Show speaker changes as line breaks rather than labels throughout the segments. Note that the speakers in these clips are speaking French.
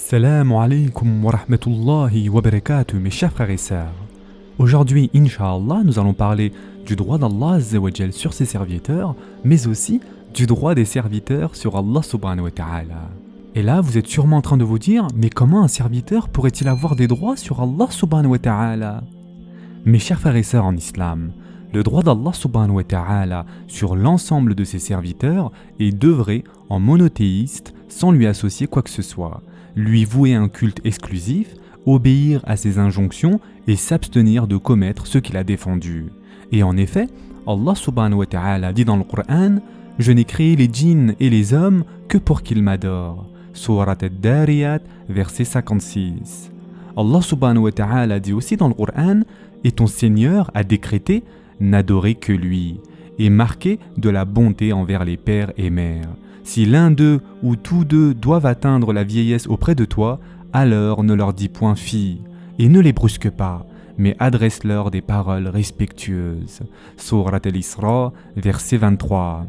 Assalamu alaikum wa rahmatullahi wa barakatuh, mes chers frères et sœurs. Aujourd'hui, Inch'Allah, nous allons parler du droit d'Allah Azza wa Jal sur ses serviteurs, mais aussi du droit des serviteurs sur Allah subhanahu wa ta'ala. Et là, vous êtes sûrement en train de vous dire, mais comment un serviteur pourrait-il avoir des droits sur Allah subhanahu wa ta'ala? Mes chers frères et sœurs en islam, le droit d'Allah subhanahu wa ta'ala sur l'ensemble de ses serviteurs est d'œuvrer en monothéiste sans lui associer quoi que ce soit, lui vouer un culte exclusif, obéir à ses injonctions et s'abstenir de commettre ce qu'il a défendu. Et en effet, Allah subhanahu wa ta'ala dit dans le Coran « Je n'ai créé les djinns et les hommes que pour qu'ils m'adorent » Surat al-Dariyat, verset 56. Allah subhanahu wa ta'ala dit aussi dans le Coran « Et ton Seigneur a décrété « N'adorez que lui » et marqué de la bonté envers les pères et mères. Si l'un d'eux ou tous deux doivent atteindre la vieillesse auprès de toi, alors ne leur dis point fi, et ne les brusque pas, mais adresse-leur des paroles respectueuses. Surat al-Isra, verset 23.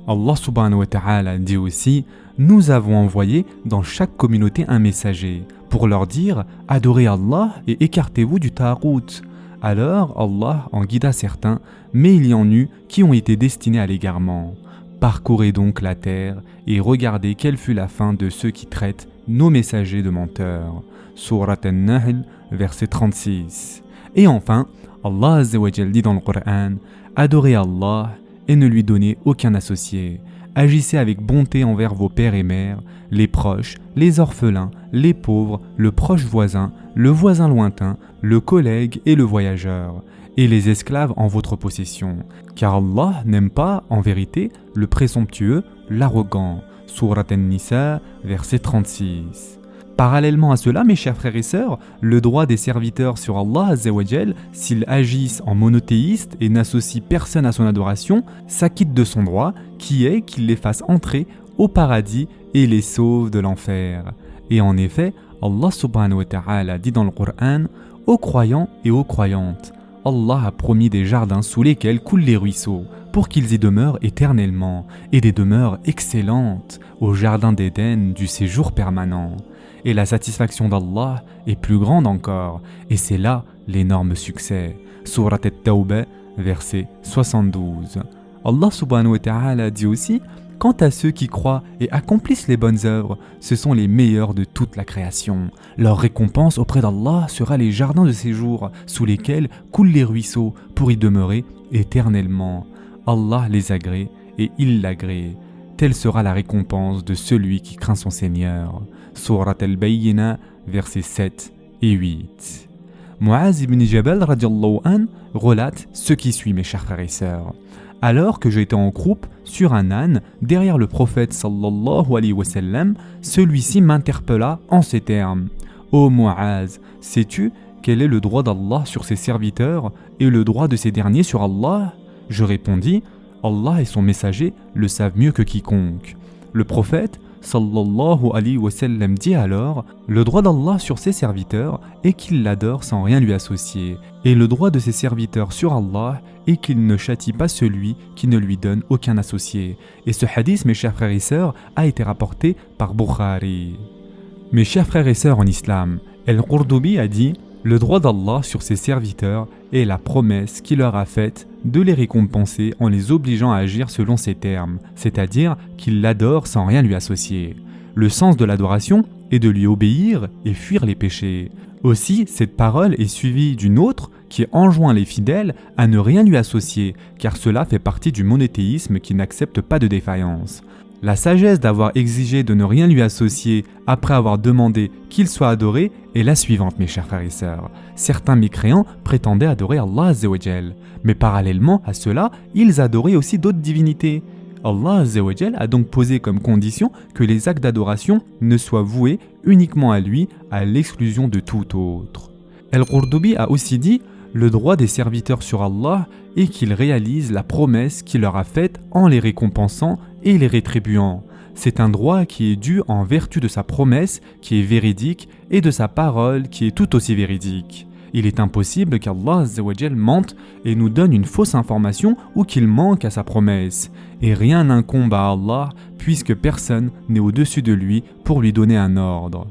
Allah subhanahu wa ta'ala dit aussi « Nous avons envoyé dans chaque communauté un messager, pour leur dire « Adorez Allah et écartez-vous du ta'arout ». Alors Allah en guida certains, mais il y en eut qui ont été destinés à l'égarement. Parcourez donc la terre et regardez quelle fut la fin de ceux qui traitent nos messagers de menteurs. Surat An-Nahl, verset 36. Et enfin, Allah Azza wa Jal dit dans le Coran « Adorez Allah et ne lui donnez aucun associé. Agissez avec bonté envers vos pères et mères, les proches, les orphelins, les pauvres, le proche voisin, le voisin lointain, le collègue et le voyageur, et les esclaves en votre possession. Car Allah n'aime pas, en vérité, le présomptueux, l'arrogant. » Surat An-Nisa, verset 36. Parallèlement à cela, mes chers frères et sœurs, le droit des serviteurs sur Allah Azza wa Jal, s'ils agissent en monothéiste et n'associent personne à son adoration, s'acquitte de son droit, qui est qu'il les fasse entrer au paradis et les sauve de l'enfer. Et en effet, Allah subhanahu wa ta'ala dit dans le Coran « Aux croyants et aux croyantes, Allah a promis des jardins sous lesquels coulent les ruisseaux, pour qu'ils y demeurent éternellement, et des demeures excellentes, au jardin d'Éden du séjour permanent. Et la satisfaction d'Allah est plus grande encore, et c'est là l'énorme succès. » Surat At-Tawbah, verset 72. Allah subhanahu wa ta'ala dit aussi « Quant à ceux qui croient et accomplissent les bonnes œuvres, ce sont les meilleurs de toute la création. Leur récompense auprès d'Allah sera les jardins de séjour sous lesquels coulent les ruisseaux pour y demeurer éternellement. Allah les agrée et il l'agrée. Telle sera la récompense de celui qui craint son Seigneur. » Surat Al-Bayyina, versets 7 et 8. Mu'az ibn Jabal radiallahu an relate ce qui suit, mes chers frères et sœurs. Alors que j'étais en croupe sur un âne derrière le prophète sallallahu alayhi wa sallam, celui-ci m'interpella en ces termes. « Ô Mu'az, sais-tu quel est le droit d'Allah sur ses serviteurs et le droit de ces derniers sur Allah ?» Je répondis « Allah et son messager le savent mieux que quiconque. » Le prophète sallallahu alayhi wa sallam dit alors « Le droit d'Allah sur ses serviteurs est qu'il l'adore sans rien lui associer, et le droit de ses serviteurs sur Allah est qu'il ne châtie pas celui qui ne lui donne aucun associé. » Et ce hadith, mes chers frères et sœurs, a été rapporté par Bukhari. Mes chers frères et sœurs en islam, Al-Qurdubi a dit « Le droit d'Allah sur ses serviteurs est la promesse qu'il leur a faite de les récompenser en les obligeant à agir selon ses termes, c'est-à-dire qu'il l'adore sans rien lui associer. Le sens de l'adoration est de lui obéir et fuir les péchés. Aussi, cette parole est suivie d'une autre qui enjoint les fidèles à ne rien lui associer, car cela fait partie du monothéisme qui n'accepte pas de défaillance. La sagesse d'avoir exigé de ne rien lui associer après avoir demandé qu'il soit adoré est la suivante, mes chers frères et sœurs. Certains mécréants prétendaient adorer Allah Azza wa Jal, mais parallèlement à cela, ils adoraient aussi d'autres divinités. Allah Azza wa Jal a donc posé comme condition que les actes d'adoration ne soient voués uniquement à lui, à l'exclusion de tout autre. Al-Qurdubi a aussi dit « Le droit des serviteurs sur Allah est qu'ils réalisent la promesse qu'il leur a faite en les récompensant et les rétribuant. C'est un droit qui est dû en vertu de sa promesse qui est véridique et de sa parole qui est tout aussi véridique. Il est impossible qu'Allah Azza wa Jal mente et nous donne une fausse information ou qu'il manque à sa promesse. Et rien n'incombe à Allah puisque personne n'est au-dessus de lui pour lui donner un ordre.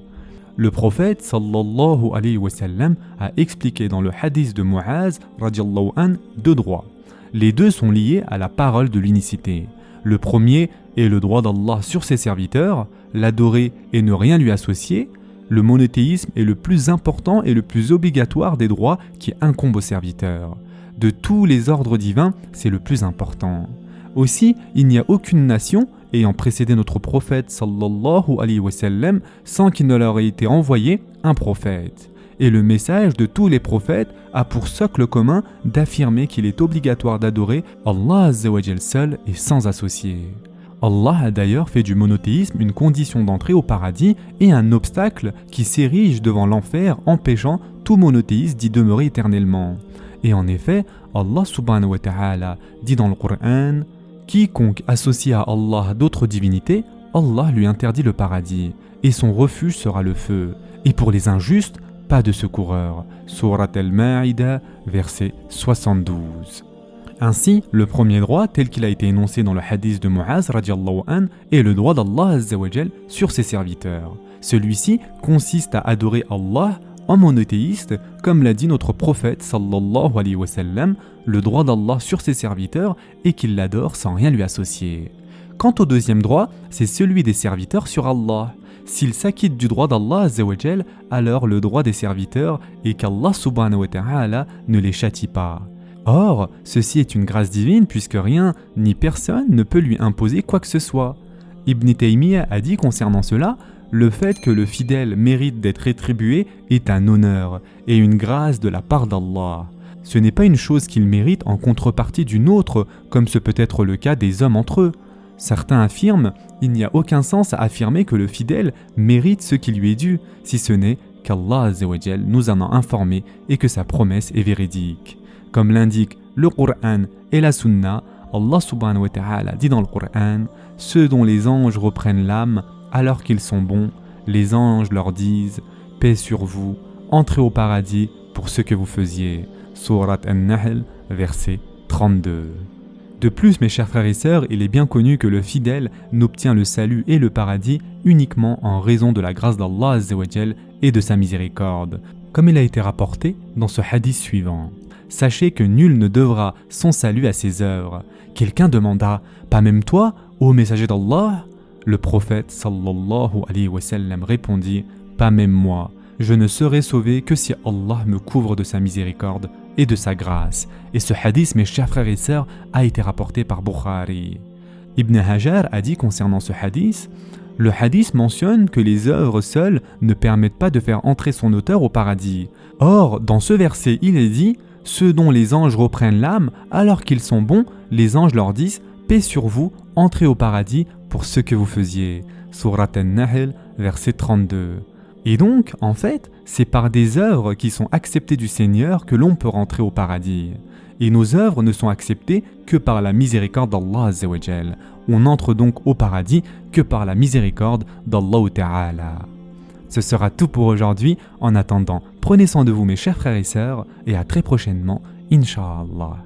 Le prophète sallallahu alayhi wa sallam a expliqué dans le hadith de Muaz radiallahu an deux droits. Les deux sont liés à la parole de l'unicité. Le premier est le droit d'Allah sur ses serviteurs, l'adorer et ne rien lui associer. Le monothéisme est le plus important et le plus obligatoire des droits qui incombent aux serviteurs. De tous les ordres divins, c'est le plus important. Aussi, il n'y a aucune nation ayant précédé notre prophète sallallahu alayhi wa sallam sans qu'il ne leur ait été envoyé un prophète. Et le message de tous les prophètes a pour socle commun d'affirmer qu'il est obligatoire d'adorer Allah Azza wa Jal seul et sans associé. Allah a d'ailleurs fait du monothéisme une condition d'entrée au paradis et un obstacle qui s'érige devant l'enfer empêchant tout monothéiste d'y demeurer éternellement. Et en effet, Allah subhanahu wa ta'ala dit dans le Coran: quiconque associe à Allah d'autres divinités, Allah lui interdit le paradis, et son refuge sera le feu. Et pour les injustes, pas de secoureur. Surat al-Ma'ida, verset 72. Ainsi, le premier droit, tel qu'il a été énoncé dans le hadith de Muaz radiallahu an, est le droit d'Allah Azza wa Jal sur ses serviteurs. Celui-ci consiste à adorer Allah en monothéiste, comme l'a dit notre prophète sallallahu alayhi wa sallam, le droit d'Allah sur ses serviteurs est qu'il l'adore sans rien lui associer. Quant au deuxième droit, c'est celui des serviteurs sur Allah. S'ils s'acquittent du droit d'Allah Azza wa Jal, alors le droit des serviteurs est qu'Allah subhanahu wa ta'ala ne les châtie pas. Or, ceci est une grâce divine puisque rien ni personne ne peut lui imposer quoi que ce soit. Ibn Taymiyyah a dit concernant cela: le fait que le fidèle mérite d'être rétribué est un honneur et une grâce de la part d'Allah. Ce n'est pas une chose qu'il mérite en contrepartie d'une autre, comme ce peut être le cas des hommes entre eux. Certains affirment: il n'y a aucun sens à affirmer que le fidèle mérite ce qui lui est dû, si ce n'est qu'Allah Azza wa Jal nous en a informé et que sa promesse est véridique. Comme l'indique le Coran et la Sunna, Allah subhanahu wa ta'ala dit dans le Coran: ceux dont les anges reprennent l'âme alors qu'ils sont bons, les anges leur disent: paix sur vous, entrez au paradis pour ce que vous faisiez. Surat An-Nahl, verset 32. De plus, mes chers frères et sœurs, il est bien connu que le fidèle n'obtient le salut et le paradis uniquement en raison de la grâce d'Allah Azza wa Jal et de sa miséricorde, comme il a été rapporté dans ce hadith suivant. Sachez que nul ne devra son salut à ses œuvres. Quelqu'un demanda: pas même toi, ô messager d'Allah? Le prophète sallallahu alayhi wa sallam répondit: pas même moi, je ne serai sauvé que si Allah me couvre de sa miséricorde et de sa grâce. Et ce hadith, mes chers frères et sœurs, a été rapporté par Bukhari. Ibn Hajar a dit concernant ce hadith: le hadith mentionne que les œuvres seules ne permettent pas de faire entrer son auteur au paradis. Or, dans ce verset, il est dit: ceux dont les anges reprennent l'âme alors qu'ils sont bons, les anges leur disent: paix sur vous, entrez au paradis pour ce que vous faisiez. Surat An-Nahl, verset 32. Et donc, en fait, c'est par des œuvres qui sont acceptées du Seigneur que l'on peut rentrer au paradis. Et nos œuvres ne sont acceptées que par la miséricorde d'Allah Azza wa Jal. On n'entre donc au paradis que par la miséricorde d'Allah Ta'ala. Ce sera tout pour aujourd'hui. En attendant, prenez soin de vous mes chers frères et sœurs et à très prochainement, Inch'Allah.